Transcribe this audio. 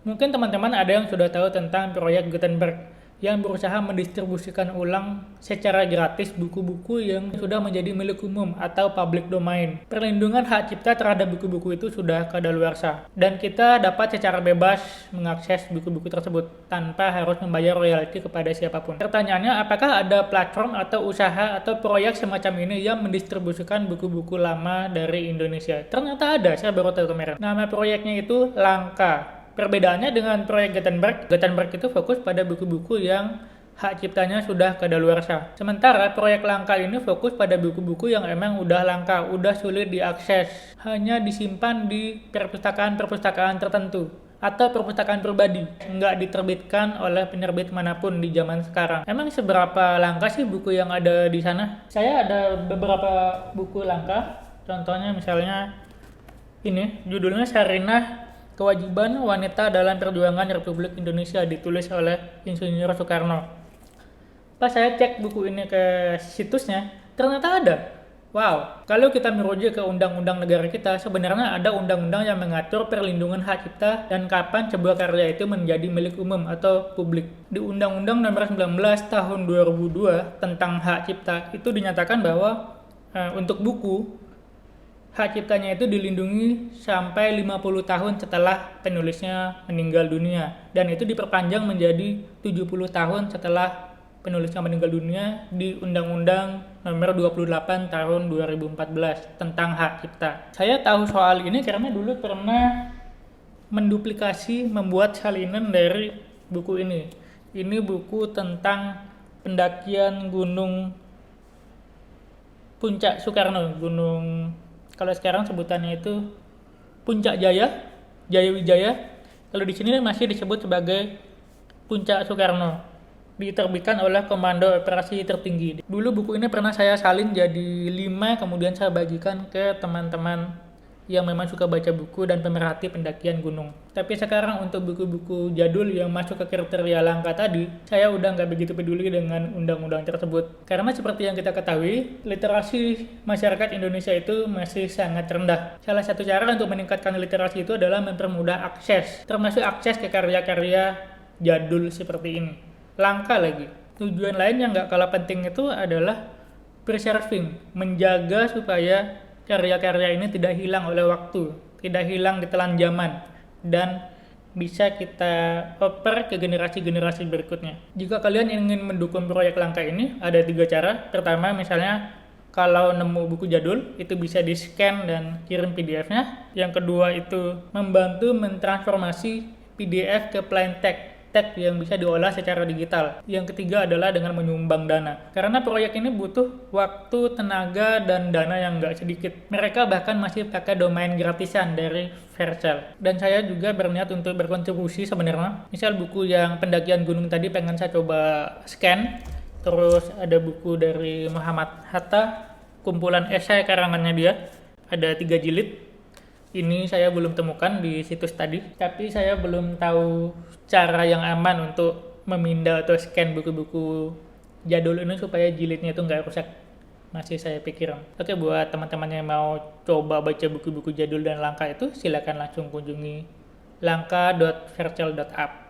Mungkin teman-teman ada yang sudah tahu tentang proyek Gutenberg yang berusaha mendistribusikan ulang secara gratis buku-buku yang sudah menjadi milik umum atau public domain. Perlindungan hak cipta terhadap buku-buku itu sudah kadaluarsa, dan kita dapat secara bebas mengakses buku-buku tersebut tanpa harus membayar royalti kepada siapapun. Pertanyaannya, apakah ada platform atau usaha atau proyek semacam ini yang mendistribusikan buku-buku lama dari Indonesia? Ternyata ada, saya baru tahu kemarin. Nama proyeknya itu Langka. Perbedaannya dengan proyek Gutenberg itu fokus pada buku-buku yang hak ciptanya sudah kadaluarsa. Sementara proyek Langka ini fokus pada buku-buku yang emang udah langka, udah sulit diakses, hanya disimpan di perpustakaan-perpustakaan tertentu atau perpustakaan pribadi, nggak diterbitkan oleh penerbit manapun di zaman sekarang. Emang seberapa langka sih buku yang ada di sana? Saya ada beberapa buku langka, contohnya misalnya ini, judulnya Sarinah Kewajiban Wanita dalam Perjuangan Republik Indonesia, ditulis oleh Insinyur Soekarno. Pas saya cek buku ini ke situsnya, ternyata ada. Wow, kalau kita merujuk ke undang-undang negara kita, sebenarnya ada undang-undang yang mengatur perlindungan hak cipta dan kapan sebuah karya itu menjadi milik umum atau publik. Di Undang-Undang Nomor 19 Tahun 2002 tentang hak cipta itu dinyatakan bahwa untuk buku, hak ciptanya itu dilindungi sampai 50 tahun setelah penulisnya meninggal dunia, dan itu diperpanjang menjadi 70 tahun setelah penulisnya meninggal dunia di Undang-Undang Nomor 28 Tahun 2014 tentang hak cipta. Saya tahu soal ini karena dulu pernah menduplikasi, membuat salinan dari buku ini. Ini buku tentang pendakian Gunung Puncak Soekarno, Gunung, kalau sekarang sebutannya itu Puncak Jaya, Jaya Wijaya. Kalau di sini masih disebut sebagai Puncak Soekarno. Diterbitkan oleh Komando Operasi Tertinggi. Dulu buku ini pernah saya salin jadi 5, kemudian saya bagikan ke teman-teman yang memang suka baca buku dan pemerhati pendakian gunung. Tapi sekarang untuk buku-buku jadul yang masuk ke kriteria langka tadi, saya udah nggak begitu peduli dengan undang-undang tersebut. Karena seperti yang kita ketahui, literasi masyarakat Indonesia itu masih sangat rendah. Salah satu cara untuk meningkatkan literasi itu adalah mempermudah akses, termasuk akses ke karya-karya jadul seperti ini. Langka lagi. Tujuan lain yang nggak kalah penting itu adalah preserving, menjaga supaya karya-karya ini tidak hilang oleh waktu, tidak hilang ditelan zaman, dan bisa kita oper ke generasi-generasi berikutnya. Jika kalian ingin mendukung proyek Langka ini, ada 3 cara. Pertama, misalnya kalau nemu buku jadul, itu bisa di-scan dan kirim PDF-nya. Yang kedua itu membantu mentransformasi PDF ke plain text yang bisa diolah secara digital. Yang ketiga adalah dengan menyumbang dana. Karena proyek ini butuh waktu, tenaga, dan dana yang nggak sedikit. Mereka bahkan masih pakai domain gratisan dari Vercel. Dan saya juga berniat untuk berkontribusi sebenarnya. Misal buku yang pendakian gunung tadi pengen saya coba scan. Terus ada buku dari Muhammad Hatta, kumpulan esai karangannya dia. Ada 3 jilid. Ini saya belum temukan di situs tadi, tapi saya belum tahu cara yang aman untuk memindah atau scan buku-buku jadul ini supaya jilidnya itu nggak rusak. Masih saya pikirin. Oke, buat teman-teman yang mau coba baca buku-buku jadul dan langka itu, silakan langsung kunjungi langka.vercel.app.